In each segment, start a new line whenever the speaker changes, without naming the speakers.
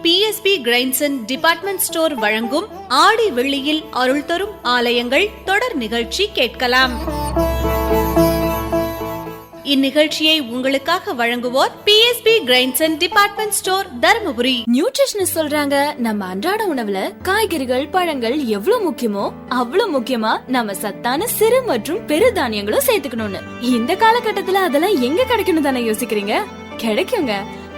PSB grains and department store வழங்கும் ஆடி வெள்ளியில் அருள் தரும் ஆலயங்கள் தொடர் நிகழ்ச்சி கேட்கலாம். இந்நிகழ்ச்சியை உங்களுக்காக வழங்குவோர் PSB grains and department store Dharmapuri.
Nutritionist சொல்றாங்க நம்ம அன்றாட உணவுல காய்கறிகள் பழங்கள் எவ்வளவு முக்கியமோ அவ்வளவு முக்கியமா நம்ம சத்தான சிறு மற்றும் பெரு தானியங்களும் சேர்த்துக்கணும்னு. இந்த காலகட்டத்துல அதெல்லாம் எங்க கிடைக்கணும் தானே யோசிக்கிறீங்க? கிடைக்குங்க,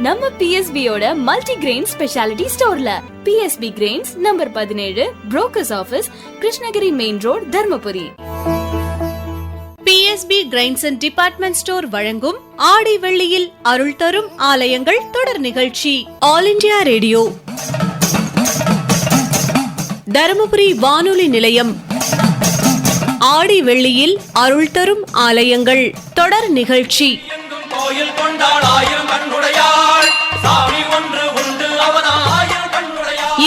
நம்ம PSB யோட மல்டி கிரெயின் ஸ்பெஷாலிட்டி ஸ்டோர்ல. PSB grains number 17, brokers office, Krishnagiri main road, Dharmapuri.
PSB grains and department store வழங்கும் ஆடி வெள்ளியில் அருள் தரும் ஆலயங்கள் தொடர் நிகழ்ச்சி. ஆல் இண்டியா ரேடியோ, தருமபுரி வானொலி நிலையம் ஆடி வெள்ளியில் அருள் தரும் ஆலயங்கள் தொடர் நிகழ்ச்சி.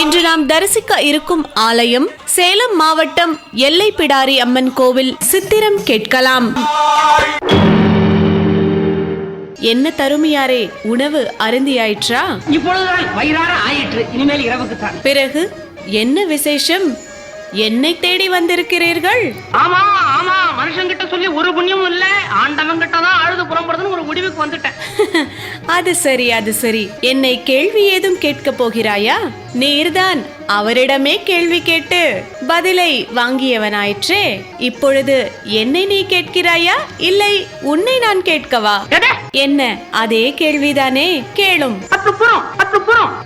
இன்று நாம் தரிசிக்க இருக்கும் ஆலயம் சேலம் மாவட்டம் எல்லைப்பிடாரி அம்மன் கோவில். சித்திரம் கேட்கலாம். என்ன தருமையாரே, உணவு அருந்தியாயிற்றா?
இப்பொழுதுதான் வயிறார ஆயிற்று, இனிமேல் இரவுக்கு தான்.
பிறகு என்ன விசேஷம்? என்னை தேடி வந்திருக்கிறீர்கள்?
ஆமா ஆமா, மனுஷங்கிட்ட சொல்லி ஒரு புண்ணியமும் இல்ல, ஆண்டவன் கிட்ட தான் அழுது புறப்படுதுன்னு ஒரு முடிவுக்கு வந்துட்டேன்.
அது சரி, அது சரி. என்னை கேள்வி ஏதும் கேட்க போகிறாயா? நீர்தான் அவரிடமே கேள்வி கேட்டு பதிலை வாங்கியவனாயிற்றே. இப்பொழுது என்னை நீ கேட்கிறாயா, இல்லை உன்னை நான் கேட்கவா? என்ன, அதே கேள்விதானே, கேளும்.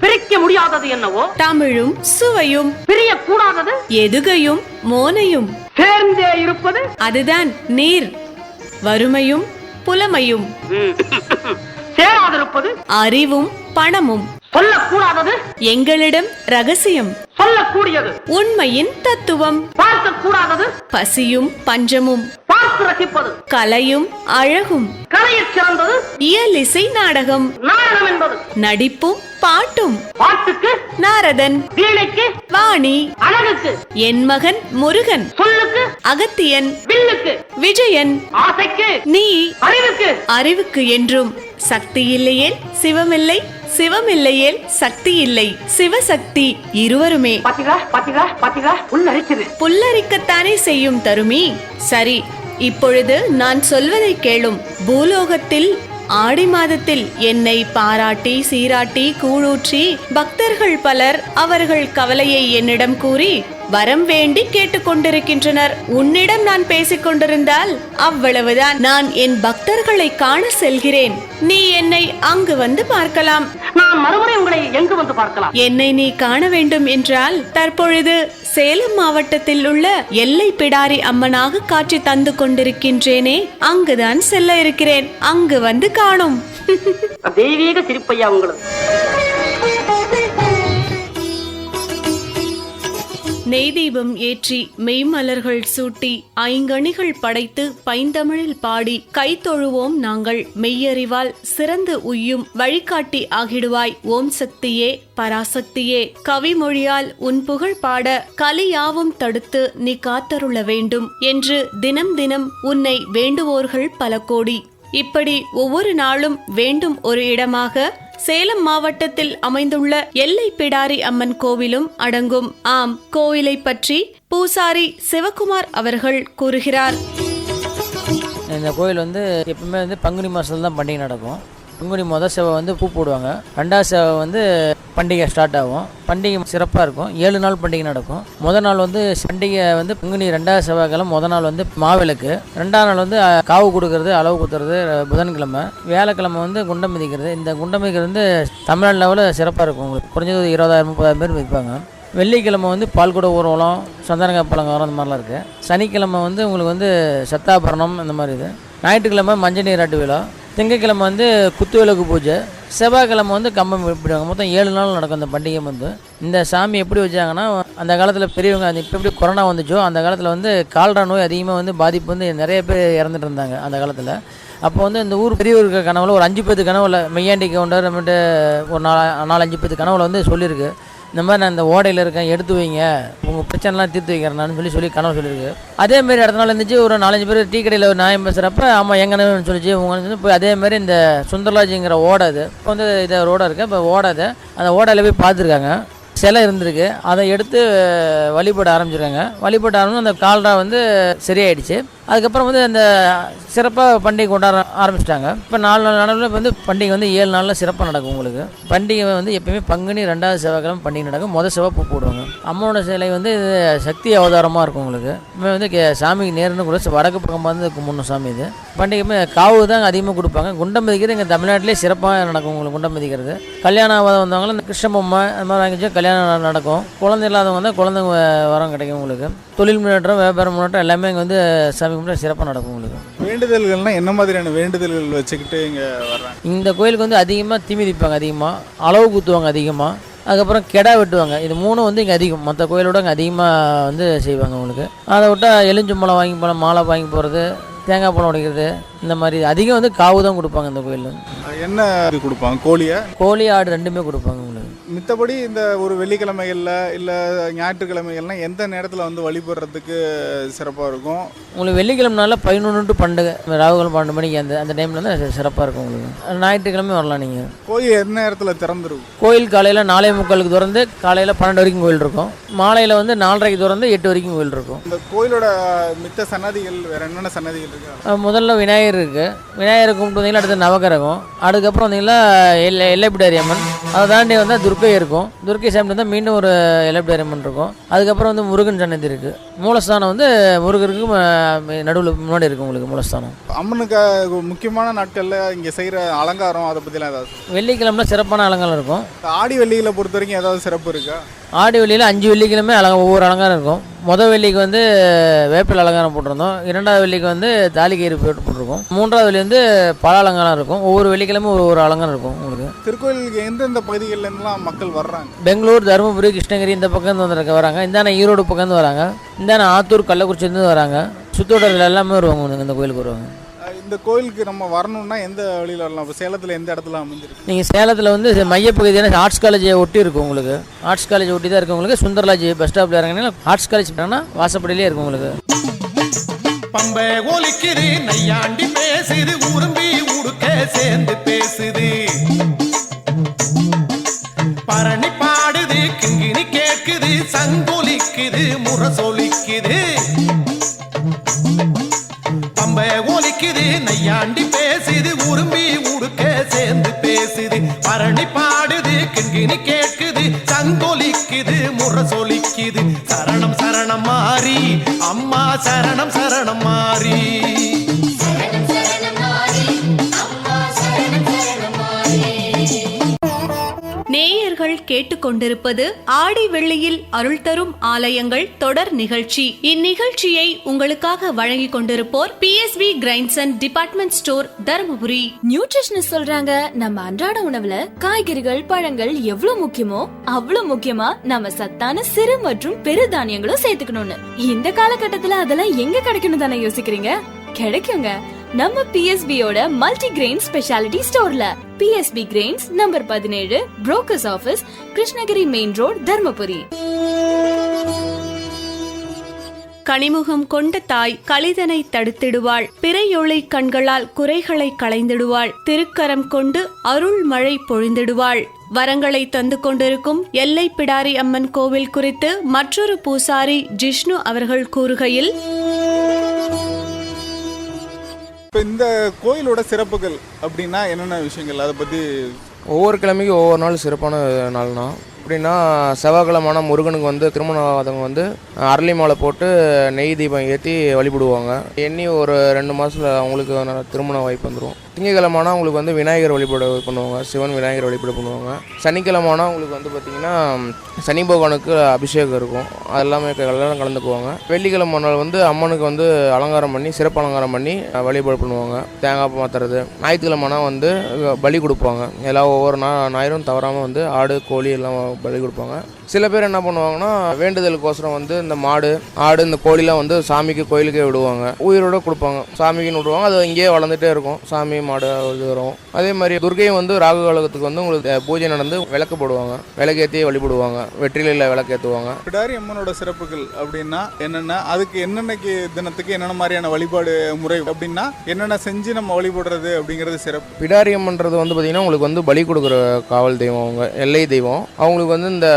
பிரிக்க முடியாதது என்னவோ?
தமிழும் சுவையும்.
பிரிய கூடாதது
எதுகையும் மோனையும்
சேர்ந்தே இருப்பது
அதுதான் நீர். வறுமையும் புலமையும்
சேராதிருப்பது
அறிவும் பணமும்.
சொல்லக்கூடாதது
எங்களிடம் ரகசியம்.
சொல்லக்கூடியது
உண்மையின் தத்துவம்.
பார்க்க கூடாதது
பசியும் பஞ்சமும்.
பார்த்து ரசிப்பது
கலையும் அழகும்.
கலையில் சிறந்தது
இயலிசை நாடகம்.
நாடகம் என்பது
நடிப்பும் பாட்டும்.
பாட்டுக்கு
நாரதன்,
வீணைக்கு
வாணி,
அழகுக்கு
என் மகன் முருகன்,
சொல்லுக்கு
அகத்தியன்,
வில்லுக்கு
விஜயன்,
ஆசைக்கு
நீ,
அறிவுக்கு
அறிவுக்கு என்றும். சக்தி இல்லையேல் சிவமில்லை, சிவமில்லையேல் சக்தி இல்லை. சிவசக்தி இருவருமே. புல்லரிக்கத்தானே செய்யும் தருமி. சரி, இப்பொழுது நான் சொல்வதை கேளும். பூலோகத்தில் ஆடி மாதத்தில் என்னை பாராட்டி சீராட்டி கூழூற்றி பக்தர்கள் பலர் அவர்கள் கவலையை என்னிடம் கூறி வரம் வேண்டி கேட்டுக்கொண்டிருக்கின்றனர். உன்னிடம் நான் பேசிக் கொண்டிருந்தால் அவ்வளவுதான். நான் என் பக்தர்களை காண செல்கிறேன். நீ என்னை அங்கு வந்து பார்க்கலாம்.
நான் மறுமுறை உங்களை எங்கு வந்து பார்க்கலாம்?
என்னை நீ காண வேண்டும் என்றால் தற்பொழுது சேலம் மாவட்டத்தில் உள்ள எல்லைப்பிடாரி அம்மனாக காட்சி தந்து கொண்டிருக்கின்றேனே, அங்குதான் செல்ல இருக்கிறேன். அங்கு வந்து காணும்.
தெய்வீக சிரிப்பையா உங்களுக்கு.
நெய் தீபம் ஏற்றி மெய்மலர்கள் சூட்டி ஐங்கணிகள் படைத்து பைந்தமிழில் பாடி கைத்தொழுவோம் நாங்கள். மெய்யறிவால் சிறந்து உய்யும் வழிகாட்டி ஆகிடுவாய் ஓம் சக்தியே பராசக்தியே. கவிமொழியால் உன் புகழ் பாட கலியாவும் தடுத்து நீ காத்தருள வேண்டும் என்று தினம் தினம் உன்னை வேண்டுவோர்கள் பல கோடி. இப்படி ஒவ்வொரு நாளும் வேண்டும் ஒரு இடமாக சேலம் மாவட்டத்தில் அமைந்துள்ள எல்லைப்பிடாரி அம்மன் கோவிலும் அடங்கும். ஆம், கோவிலை பற்றி பூசாரி சிவகுமார் அவர்கள் கூறுகிறார்.
இந்த கோவில் எப்பவுமே பங்குனி மாதத்துல தான் பண்டிகை நடக்கும். பங்குனி முதல் சேவை பூ போடுவாங்க. ரெண்டாவது சேவை பண்டிகை ஸ்டார்ட் ஆகும். பண்டிகை சிறப்பாக இருக்கும். 7 நாள் பண்டிகை நடக்கும். முதல் நாள் பண்டிகை பங்குனி 2வது செவ்வாய்க்கிழமை முதல் நாள் மாவிளக்கு. 2வது நாள் காவு கொடுக்கறது, அளவு குத்துறது புதன்கிழமை. வியாழக்கிழமை குண்டம் மிதிக்கிறது. இந்த குண்டம் மிதிக்கிறது தமிழ்நாடு லெவலில் சிறப்பாக இருக்கும். உங்களுக்கு குறைஞ்சது 20,000-30,000 பேர் மிதிப்பாங்க. வெள்ளிக்கிழமை பால்குட ஊர்வலம், சந்தனக்காய் பழங்காரம் இந்த மாதிரிலாம் இருக்குது. சனிக்கிழமை உங்களுக்கு சத்தாபரணம் இந்த மாதிரி இது. ஞாயிற்றுக்கிழமை மஞ்சள் நீராட்டு விழா. திங்கக்கிழமை குத்து விளக்கு பூஜை. செவ்வாய்க்கிழமை கம்பம் விடுவாங்க. மொத்தம் 7 நாள் நடக்கும் அந்த பண்டிகை. இந்த சாமி எப்படி வச்சாங்கன்னா, அந்த காலத்தில் பெரியவங்க இப்போ எப்படி கொரோனா வந்துச்சோ அந்த காலத்தில் கால்ரா நோய் அதிகமாக பாதிப்பு நிறைய பேர் இறந்துட்டு இருந்தாங்க அந்த காலத்தில். அப்போ இந்த ஊர் பெரியவர்கள் கனவுல ஒரு 5 பேத்து கனவுல மெய்யாண்டி கவுண்டர் நம்மகிட்ட ஒரு 4-5 பேத்து கனவுல சொல்லியிருக்கு. இந்த மாதிரி நான் இந்த ஓடையில் இருக்கேன், எடுத்து வைங்க, உங்கள் பிரச்சனைலாம் தீர்த்து வைக்கிறேன்னு சொல்லி கனவு சொல்லியிருக்கு. அதேமாரி அடுத்த நாள் இருந்துச்சு ஒரு 4-5 பேர் டீ கடையில் நியாயம் பேசுகிறப்ப ஆமாம் எங்கன்னு சொல்லிச்சு. உங்க போய் அதேமாரி இந்த சுந்தரலாஜிங்கிற ஓடை அது இப்போ வந்து இதை ரோடாக இருக்குது. இப்போ ஓடாது அந்த ஓடையில் போய் பார்த்துருக்காங்க, சிலை இருந்திருக்கு. அதை எடுத்து வழிபட ஆரம்பிச்சிருக்காங்க. வழிபட ஆரம்பிச்சு அந்த கால்ரா வந்து சரியாயிடுச்சு. அதுக்கப்புறம் வந்து அந்த சிறப்பாக பண்டிகை கொண்டாட ஆரம்பிச்சிட்டாங்க. இப்போ 4 நாளில் வந்து பண்டிகை வந்து 7 நாளில் சிறப்பாக நடக்கும். உங்களுக்கு பண்டிகை வந்து எப்பயுமே பங்குனி 2வது செவ்வாய்க்கிழமை பண்டிகை நடக்கும். முதல் செவ்வாய் பூ போடுவாங்க. அம்மனோட சிலை வந்து சக்தி அவதாரமாக இருக்கும். உங்களுக்கு இப்போ வந்து சாமிக்கு நேருன்னு கூட வடக்கு பக்கம் வந்து கும்பிடணும் சாமி. இது பண்டிகை காவு தான் அதிகமாக கொடுப்பாங்க. குண்டம் மிதிக்கிறது எங்கள் தமிழ்நாட்டிலே சிறப்பாக நடக்கும். உங்களுக்கு குண்டம் மிதிக்கிறது, கல்யாணம் வந்தவங்களும் இந்த கிருஷ்ண பொம்மை அந்த மாதிரி வாங்கி வச்சு கல்யாணம் நடக்கும். குழந்தை இல்லாதவங்க வந்து குழந்தை வரம் கிடைக்கும். உங்களுக்கு தொழில் முன்னேற்றம், வியாபாரம் முன்னேற்றம் எல்லாமே இங்கே வந்து சாமி கும்பிட்டு சிறப்பாக நடக்கும். உங்களுக்கு
வேண்டுதல்கள்னால் என்ன மாதிரியான வேண்டுதல்கள் வச்சுக்கிட்டு இங்கே வர்றாங்க?
இந்த கோயிலுக்கு வந்து அதிகமாக தீ மிதிப்பாங்க, அதிகமாக அளவு குத்துவாங்க, அதிகமாக அதுக்கப்புறம் கெடா வெட்டுவாங்க. இது 3 வந்து இங்கே அதிகம், மற்ற கோயிலோட இங்கே அதிகமாக வந்து செய்வாங்க. உங்களுக்கு அதை விட்டால் எலுஞ்சம்பழம் வாங்கி போகலாம், மாலை வாங்கி போகிறது, தேங்காய் பழம் உடைக்கிறது, இந்த மாதிரி அதிகம் வந்து காவு தான் கொடுப்பாங்க. இந்த கோயிலில்
என்ன இது கொடுப்பாங்க? கோழியை,
கோழி, ஆடு ரெண்டுமே கொடுப்பாங்க. உங்களுக்கு
மித்தபடி இந்த ஒரு வெள்ளிக்கிழமைகளில் இல்லை ஞாயிற்றுக்கிழமைகள்லாம் எந்த நேரத்தில் வந்து வழிபடுறதுக்கு சிறப்பாக இருக்கும்?
உங்களுக்கு வெள்ளிக்கிழமைனால 11 to 12 ராகுகாலம் 12 மணிக்கு அந்த டைமில் வந்து சிறப்பாக இருக்கும். உங்களுக்கு ஞாயிற்றுக்கிழமை வரலாம். நீங்கள்
கோயில் எந்த நேரத்தில் திறந்துருக்கும்?
கோயில் காலையில் 4:45 திறந்து காலையில் 12 வரைக்கும் கோயில் இருக்கும். மாலையில் வந்து 4:30 திறந்து 8 வரைக்கும் கோயில் இருக்கும்.
இந்த கோயிலோட மித்த சன்னதிகள் வேறு என்னென்ன சன்னதிகள் இருக்கு?
முதல்ல விநாயகர் இருக்குது. விநாயகரை கும்பிட்டு வந்தீங்கன்னா அடுத்து நவகிரகம், அதுக்கப்புறம் வந்தீங்கன்னா எல்லைப்பிடாரி அம்மன், அதை தாண்டி வந்தால் துர்க்கை இருக்கும். துர்க்கை சாமி வந்தால் மீண்டும் ஒரு எல்லைப்பிடாரி அம்மன் இருக்கும். அதுக்கப்புறம் வந்து முருகன் சன்னதி இருக்குது. மூலஸ்தானம் வந்து முருகருக்கு நடுவில் முன்னாடி இருக்கும். உங்களுக்கு மூலஸ்தானம்.
அம்மனுக்கு முக்கியமான நாட்களில் இங்கே செய்கிற அலங்காரம் அதை பற்றிலாம் ஏதாவது?
வெள்ளிக்கிழமை சிறப்பான அலங்காரம் இருக்கும்.
ஆடி வெள்ளியில் பொறுத்த வரைக்கும் ஏதாவது சிறப்பு இருக்கா?
ஆடி வெள்ளியில் 5 வெள்ளிக்கிழமை ஒவ்வொரு அலங்காரம் இருக்கும். முதல் வெள்ளிக்கு வந்து வேப்பில் அலங்காரம் போட்டிருந்தோம். 2வது வெள்ளிக்கு வந்து தாலிக்கயிறு போட்டிருக்கோம். 3வது வெள்ளி வந்து பல அலங்காரம் இருக்கும். ஒவ்வொரு வெள்ளிக்கிழமை ஒரு ஒரு அலங்காரம் இருக்கும். உங்களுக்கு
திருக்கோயிலுக்கு எந்தெந்த பகுதிகளிலேருந்துலாம் மக்கள் வர்றாங்க?
பெங்களூர், தருமபுரி, கிருஷ்ணகிரி இந்த பக்கம் வந்து வராங்க. இந்தான ஈரோடு பக்கம் வராங்க. இந்தான ஆத்தூர், கள்ளக்குறிச்சிலேருந்து வராங்க. சுத்தோட்டத்தில் எல்லாமே வருவாங்க. இந்த கோயிலுக்கு வருவாங்க.
இந்த கோயிலுக்கு நம்ம வரணும்னா எந்த வழியில் வரலாம்? இப்போ சேலத்தில் எந்த இடத்துல அமைஞ்சிருக்கு?
நீங்கள் சேலத்தில் வந்து மையப்பகுதியான ஆர்ட்ஸ் காலேஜை ஒட்டி இருக்கும். உங்களுக்கு ஆர்ட்ஸ் காலேஜ் ஒட்டி தான் இருக்கும். உங்களுக்கு சுந்தரலாஜி பஸ் ஸ்டாப்பில் இறங்கினா ஆர்ட்ஸ் காலேஜ் வாசப்படியிலே இருக்கும். உங்களுக்கு
பம்பை ஒலிக்குது, நையாண்டி பேசுது, உரும்பி உடுக்க சேர்ந்து பேசுது, பரணி பாடுது, கிங்கினி கேட்குது, சங்கொலிக்குது, முரசொலிக்குது. பம்பை ஒலிக்குது, நையாண்டி பேசுது, உரும்பி உடுக்க சேர்ந்து பேசுது, பரணி பாடுது, கிங்கினி கேட்குது, சங்கொலிக்குது, முரசொலிக்குது. சரணம் சரணம் மாறி அம்மா, சரணம் சரணம் மாறி.
நேயர்கள் கேட்டுக்கொண்டிருப்பது ஆடி வெள்ளியில் அருள் தரும் ஆலயங்கள் தொடர் நிகழ்ச்சி. இந்நிகழ்ச்சியை உங்களுக்காக வழங்கிக் கொண்டிருப்போர் PSB grinds and department store, Dharmapuri.
Nutritionist சொல்றாங்க நம்ம அன்றாட உணவுல காய்கறிகள், பழங்கள் எவ்வளவு முக்கியமோ அவ்வளவு முக்கியமா நம்ம சத்தான சிறு மற்றும் பெருதானியங்களும் சேர்த்துக்கணும்னு. இந்த காலகட்டத்துல அதெல்லாம் எங்க கிடைக்கணும் தானே யோசிக்கிறீங்க? கிடைக்குங்க, நம்ம PSBயோட மல்டி கிரெயின் ஸ்பெஷாலிட்டி ஸ்டோர்ல. PSB grains, number 17, brokers office, Krishnagiri main road, Dharmapuri.
கனிமுகம் கொண்ட தாய் கலிதனை தடுத்திடுவாள், பிறையொளி கண்களால் குறைகளை களைந்திடுவாள், திருக்கரம் கொண்டு அருள் மழை பொழிந்திடுவாள். வரங்களை தந்து கொண்டிருக்கும் எல்லை பிடாரி அம்மன் கோவில் குறித்து மற்றொரு பூசாரி ஜிஷ்ணு அவர்கள் கூறுகையில்,
இப்போ இந்த கோயிலோட சிறப்புகள் அப்படின்னா என்னென்ன விஷயங்கள், அதை பற்றி?
ஒவ்வொரு கிழமைக்கும் ஒவ்வொரு நாள் சிறப்பான நாள்னா எப்படின்னா, செவ்வாய்க்கிழமான முருகனுக்கு வந்து திருமணம் ஆகாதவங்க வந்து அரளி மாலை போட்டு நெய் தீபம் ஏற்றி வழிபடுவாங்க. எண்ணி ஒரு 2 மாதத்தில் அவங்களுக்கு திருமண வாய்ப்பு வந்துடும். திங்கக்கிழமைனா அவங்களுக்கு வந்து விநாயகர் வழிபாடு பண்ணுவாங்க, சிவன் விநாயகர் வழிபாடு பண்ணுவாங்க. சனிக்கிழமைனா அவங்களுக்கு வந்து பார்த்திங்கன்னா சனி பகவானுக்கு அபிஷேகம் இருக்கும், அது எல்லாமே எல்லாம் கலந்துக்குவாங்க. வெள்ளிக்கிழமை நாள் வந்து அம்மனுக்கு வந்து அலங்காரம் பண்ணி சிறப்பு அலங்காரம் பண்ணி வழிபாடு பண்ணுவாங்க, தேங்காய் மாற்றுறது. ஞாயிற்றுக்கிழமைனா வந்து பலி கொடுப்பாங்க. எல்லாம் ஒவ்வொரு ஞாயிறும் தவறாமல் வந்து ஆடு, கோழி எல்லாம் பலி கொடுப்பாங்க. சில பேர் என்ன பண்ணுவாங்கன்னா வேண்டுதலுக்கோசரம் வந்து இந்த மாடு ஆடு இந்த கோழிலாம் வந்து சாமிக்கு கோயிலுக்கே விடுவாங்க, உயிரோட கொடுப்பாங்க, சாமிக்குன்னு விடுவாங்க. அது இங்கேயே வளர்ந்துட்டே இருக்கும், சாமி மாடு இது வரும். அதே மாதிரி துர்க்கையும் வந்து ராகு காலத்துக்கு வந்து உங்களுக்கு பூஜை நடந்து விளக்கு போடுவாங்க, விளக்கேற்றி வழிபடுவாங்க, வெற்றிலையில் விளக்கேற்றுவாங்க.
பிடாரி அம்மனோட சிறப்புகள் அப்படின்னா என்னென்ன, அதுக்கு என்னென்னக்கு தினத்துக்கு என்னென்ன மாதிரியான வழிபாடு முறை அப்படின்னா என்னென்ன செஞ்சு நம்ம வழிபடுறது அப்படிங்கிறது சிறப்பு.
பிடாரி அம்மன்றது வந்து பார்த்திங்கன்னா உங்களுக்கு வந்து பலி கொடுக்குற காவல் தெய்வம், அவங்க எல்லை தெய்வம். அவங்களுக்கு வந்து இந்த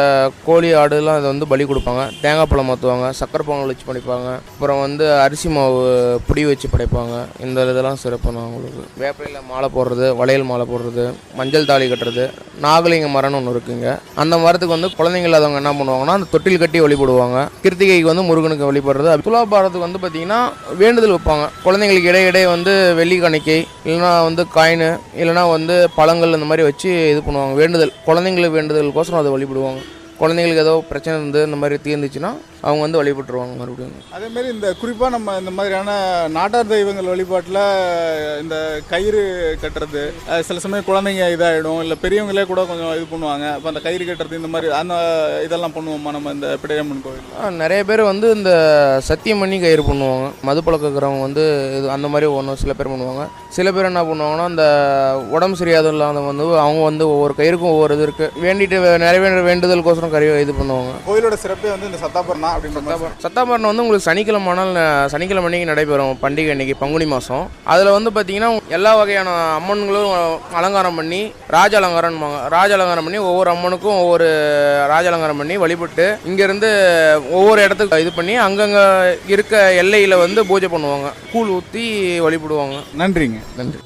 கோழி ஆடுலாம் அதை வந்து பலி கொடுப்பாங்க, தேங்காய் பழம் மாற்றுவாங்க, சக்கரை பொங்கல் வச்சு படைப்பாங்க, அப்புறம் வந்து அரிசி மாவு புடி வச்சு படைப்பாங்க. இந்த இதெல்லாம் சிறப்புனா அவங்களுக்கு வேப்பிலையில் மாலை போடுறது, வளையல் மாலை போடுறது, மஞ்சள் தாலி கட்டுறது, நாகலிங்க மரம்னு ஒன்று இருக்குங்க. அந்த மரத்துக்கு வந்து குழந்தைங்க இல்லாதவங்க என்ன பண்ணுவாங்கன்னா அந்த தொட்டில் கட்டி வழிபடுவாங்க. கிருத்திகைக்கு வந்து முருகனுக்கு வழிபடுறது. துலாபாரத்துக்கு வந்து பார்த்திங்கன்னா வேண்டுதல் வைப்பாங்க, குழந்தைங்களுக்கு இடையிடையே வந்து வெள்ளி காணிக்கை இல்லைனா வந்து காயின் இல்லைனா வந்து பழங்கள் இந்த மாதிரி வச்சு இது பண்ணுவாங்க. வேண்டுதல் குழந்தைங்களுக்கு வேண்டுதலுக்கோசரம் அதை வழிபடுவாங்க. குழந்தைங்களுக்கு ஏதோ பிரச்சனை இருந்து இந்த மாதிரி தீர்ந்துச்சுன்னா அவங்க வந்து வழிபட்டுருவாங்க மறுபடியும்.
அதேமாரி இந்த குறிப்பாக நம்ம இந்த மாதிரியான நாட்டார் தெய்வங்கள் வழிபாட்டில் இந்த கயிறு கட்டுறது, சில சமயம் குழந்தைங்க இதாகிடும், இல்லை பெரியவங்களே கூட கொஞ்சம் இது பண்ணுவாங்க. அப்போ அந்த கயிறு கட்டுறது இந்த மாதிரி அந்த இதெல்லாம் பண்ணுவோமா நம்ம இந்த பிடாரியம்மன் கோவில்?
நிறைய பேர் வந்து இந்த சத்தியம் பண்ணி கயிறு பண்ணுவாங்க. மது பழக்கிறவங்க வந்து இது அந்த மாதிரி ஒன்று சில பேர் பண்ணுவாங்க. சில பேர் என்ன பண்ணுவாங்கன்னா இந்த உடம்பு சரியாத இல்லாத வந்து அவங்க வந்து ஒவ்வொரு கயிறுக்கும் ஒவ்வொரு இது இருக்குது, வேண்டிட்டு நிறைவேற வேண்டுதலுக்கோசரம் கயிறு இது பண்ணுவாங்க.
கோயிலோட சிறப்பே வந்து இந்த சத்தாபரணம்.
சத்தாபரணம் வந்து உங்களுக்கு சனிக்கிழமை அன்னைக்கு நடைபெறும், பண்டிகை அன்னைக்கு பங்குனி மாதம். அதில் வந்து பார்த்தீங்கன்னா எல்லா வகையான அம்மன்களும் அலங்காரம் பண்ணி ராஜ அலங்காரம் பண்ணி ஒவ்வொரு அம்மனுக்கும் ஒவ்வொரு ராஜ அலங்காரம் பண்ணி வழிபட்டு இங்கேருந்து ஒவ்வொரு இடத்துக்கு இது பண்ணி அங்கங்கே இருக்க எல்லையில் வந்து பூஜை பண்ணுவாங்க, கூழ் ஊற்றி வழிபடுவாங்க.
நன்றிங்க.
நன்றி.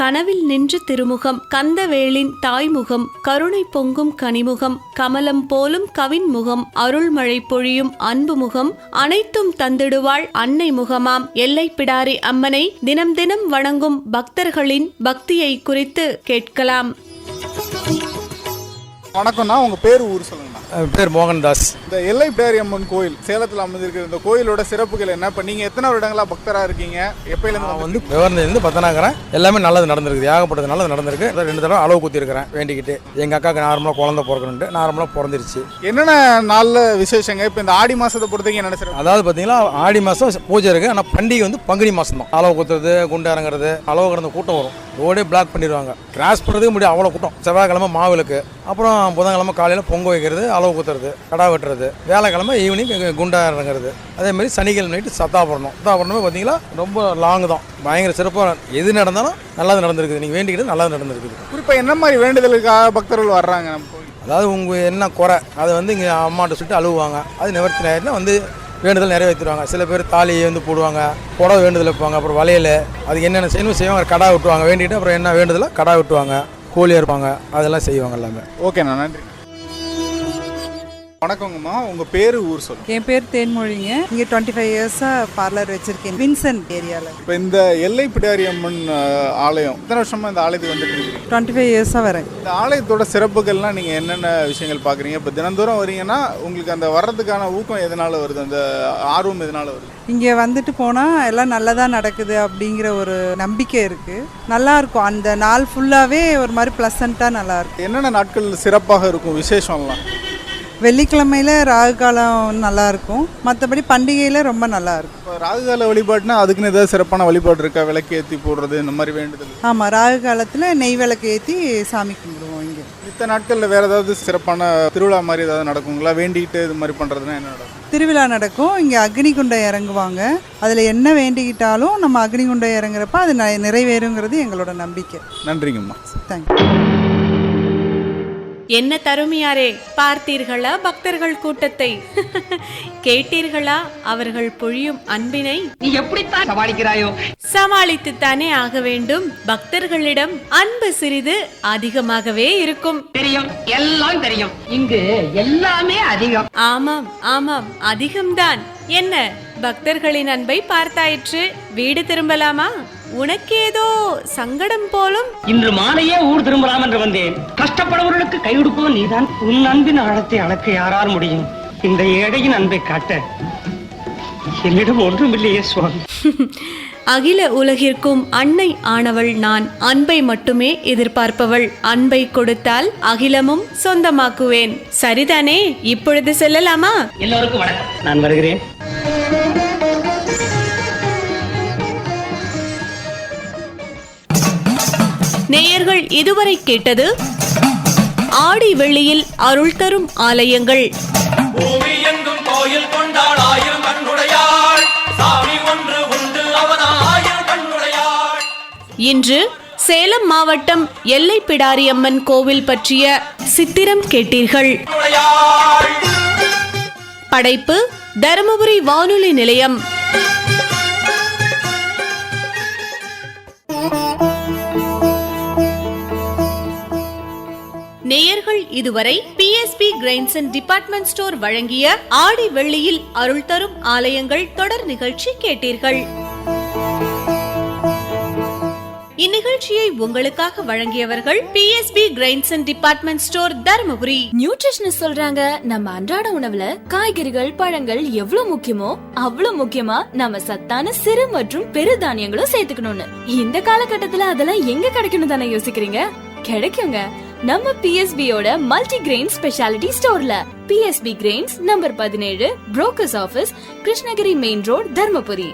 கனவில் நின்று திருமுகம், கந்தவேளின் தாய்முகம், கருணை பொங்கும் கனிமுகம், கமலம் போலும் கவின்முகம், அருள்மழை பொழியும் அன்பு முகம், அனைத்தும் தந்திடுவாள் அன்னை முகமாம் எல்லை பிடாரி அம்மனை தினம் தினம் வணங்கும் பக்தர்களின் பக்தியை குறித்து கேட்கலாம்.
வணக்கம்ண்ணா, உங்க பேர் ஊர் சொல்லுங்கண்ணா.
பேர் மோகன்தாஸ்.
இந்த எல்லை பிடாரி அம்மன் கோயில் சேலத்தில் அமைஞ்சிருக்கிற இந்த கோயிலோட சிறப்புகள் என்ன? இப்போ நீங்கள் எத்தனை வருடங்களா பக்தராக இருக்கீங்க? எப்பயிலேருந்து
வந்து விவரத்துலேருந்து பத்தனாக்கிறேன். எல்லாமே நல்லது நடந்திருக்குது, ஏகப்பட்டது நல்லது நடந்திருக்கு. 2 தடவை அளவு குத்திருக்கிறேன் வேண்டிக்கிட்டு. எங்கள் அக்காவுக்கு நார்மலாக குழந்தை பிறக்கணுன்ட்டு நார்மலாக பிறந்துருச்சு.
என்னென்ன நாளில் விசேஷங்க? இப்போ இந்த ஆடி மாதத்தை பொறுத்தவரைக்கும் என்ன சிறப்பு?
அதாவது பார்த்தீங்கன்னா ஆடி மாதம் பூஜை இருக்குது, ஆனால் பண்டிகை வந்து பங்குனி மாதம் தான். அளவு குத்துறது, குண்டு இறங்குறது, அளவு கிடந்த கூட்டம் வரும், ரோடே பிளாக் பண்ணிடுவாங்க, கிராஸ் பண்ணுறதுக்கு முடியும் அவ்வளோ கூட்டம். செவ்வாய்க்கிழமை மாவிளக்கு, அப்புறம் புதன்கிழமை காலையில் பொங்க வைக்கிறது, அளவு குத்துறது, கடா வெட்டுறது, வேலைக்கிழமை ஈவினிங் குண்டா இறங்குறது. அதேமாதிரி சனிக்கிழமை நைட்டு சத்தாபரணமே பார்த்தீங்கன்னா ரொம்ப லாங் தான், பயங்கர சிறப்பாக. எது நடந்தாலும் நல்லது நடந்திருக்குது, நீங்கள் வேண்டிக்கிட்டு நல்லது நடந்திருக்குது.
குறிப்பாக என்ன மாதிரி வேண்டுதலுக்காக பக்தர்கள் வர்றாங்க நம்ம கோயில்?
அதாவது உங்கள் என்ன குறை அதை வந்து இங்கே அம்மாட்ட சொல்லிட்டு அழுவாங்க, அது நிவர்த்தி ஆகிட்டுனா வந்து வேண்டுதல் நிறைவேற்றுவாங்க. சில பேர் தாலியை வந்து போடுவாங்க, புடவை வேண்டுதல் வைப்பாங்க, அப்புறம் வளையல், அதுக்கு என்னென்ன செய்யணும் செய்வாங்க, கடா விட்டுவாங்க, வேண்டிட்டு அப்புறம் என்ன வேண்டுதலை கடா விட்டுவாங்க, கோழியாக இருப்பாங்க, அதெல்லாம் செய்வாங்க எல்லாமே.
ஓகேண்ணா, நன்றி. வணக்கங்கம்மா, உங்கள் பேர் ஊர் சொல்லுங்கள்.
என் பேர் தேன்மொழிங்க. இங்கே 25 இயர்ஸாக பார்லர் வச்சுருக்கேன் வின்சென்ட் ஏரியாவில்.
இப்போ இந்த எல்லை பிடாரி அம்மன் ஆலயம் எத்தனை வருஷமாக இந்த ஆலயத்துக்கு வந்துட்டு இருக்கீங்க?
25 இயர்ஸாக வரேன்.
இந்த ஆலயத்தோட சிறப்புகள்லாம் நீங்கள் என்னென்ன விஷயங்கள் பார்க்குறீங்க? இப்போ தினந்தோறும் வரீங்கன்னா உங்களுக்கு அந்த வர்றதுக்கான ஊக்கம் எதனால் வருது, அந்த ஆர்வம் எதனால் வருது?
இங்கே வந்துட்டு போனால் எல்லாம் நல்லதாக நடக்குது அப்படிங்கிற ஒரு நம்பிக்கை இருக்குது. நல்லாயிருக்கும், அந்த நாள் ஃபுல்லாகவே ஒரு மாதிரி ப்ளசண்ட்டாக நல்லாயிருக்கும்.
என்னென்ன நாட்கள் சிறப்பாக இருக்கும் விசேஷம்லாம்?
வெள்ளிக்கிழமையில் ராகு காலம் நல்லாயிருக்கும், மற்றபடி பண்டிகையில் ரொம்ப நல்லாயிருக்கும்.
இப்போ ராகு கால வழிபாடுனா அதுக்குன்னு ஏதாவது சிறப்பான வழிபாடு இருக்கா? விளக்கு ஏற்றி போடுறது இந்த மாதிரி வேண்டுதல்?
ஆமாம், ராகு காலத்தில் நெய் விளக்கு ஏற்றி சாமி கும்பிடுவோம். இங்கே
மித்த நாட்களில் வேறு ஏதாவது சிறப்பான திருவிழா மாதிரி ஏதாவது நடக்குங்களா? வேண்டிக்கிட்டு இது மாதிரி பண்ணுறதுனா என்ன நடக்கும்?
திருவிழா நடக்கும், இங்கே அக்னிகுண்டம் இறங்குவாங்க. அதில் என்ன வேண்டிக்கிட்டாலும் நம்ம அக்னிகுண்டம் இறங்குறப்ப அது நிறைவேறுங்கிறது எங்களோட நம்பிக்கை.
நன்றிங்கம்மா.
தேங்க்யூ.
என்ன தருமையாரே, பார்த்தீர்களா பக்தர்கள் கூட்டத்தை? கேட்டீர்களா அவர்கள் பொழியும் அன்பினை?
நீ எப்படித்தான் சமாளிக்கிறாயோ?
சமாளித்துத்தானே ஆக வேண்டும். பக்தர்களிடம் அன்பு சிறிது அதிகமாகவே இருக்கும்.
தெரியும், எல்லாம் தெரியும். இங்கு எல்லாமே அதிகம்.
ஆமாம் ஆமாம், அதிகம்தான். என்ன, பக்தர்களின் அன்பை பார்த்தாயிற்று, வீடு திரும்பலாமா? உனக்கேதோ சங்கடம் போலும்.
இன்று மாலையே ஊர் திரும்பலாம் என்று வந்தேன். கஷ்டப்படுவர்களுக்கு கை கொடுப்பவன் நீதான். உன் அன்பின் ஆழத்தை அளக்க யாரால் முடியும்? இந்த ஏழையின் அன்பை காட்ட என்னிடம் ஒன்றுமில்லையே சுவாமி.
அகில உலகிற்கும் அன்னை ஆனவள் நான். அன்பை மட்டுமே எதிர்பார்ப்பவள். அன்பை கொடுத்தால் அகிலமும் சொந்தமாக்குவேன். சரிதானே? இப்பொழுது செல்லலாமா?
எல்லோருக்கும் வணக்கம். நான் வருகிறேன்.
நேயர்கள் இதுவரை கேட்டது ஆடி வெள்ளியில் அருள் தரும் ஆலயங்கள்.
பூமி எங்கும் கோயில் கொண்டாள் ஆயிரம் கண்ணுடையாள். சாமி ஒன்று உண்டு அவன் ஆயிரம் கண்ணுடையாள்.
இன்று சேலம் மாவட்டம் எல்லைப்பிடாரியம்மன் கோவில் பற்றிய சித்திரம் கேட்டீர்கள். படைப்பு தருமபுரி வானொலி நிலையம். நேயர்கள் இதுவரை PSB grains and department store வழங்கிய ஆடி வெள்ளியில் அருள் தரும் ஆலயங்கள் தொடர் நிகழ்ச்சி கேட்டீர்கள். இந்நிகழ்ச்சியை உங்களுக்காக வழங்கியவர்கள் PSB grains and department store Dharmapuri.
Nutritionist சொல்றாங்க நம்ம அன்றாட உணவுல காய்கறிகள் பழங்கள் எவ்வளவு முக்கியமோ அவ்வளவு முக்கியமா நம்ம சத்தான சிறு மற்றும் பெரு தானியங்களும் சேர்த்துக்கணும்னு. இந்த காலகட்டத்துல அதெல்லாம் எங்க கிடைக்கணும் தானே யோசிக்கிறீங்க? கிடைக்குங்க, நம்ம PSB யோட மல்டி கிரெயின் ஸ்பெஷாலிட்டி ஸ்டோர்ல. PSB grains number 17, brokers office, Krishnagiri main road, Dharmapuri.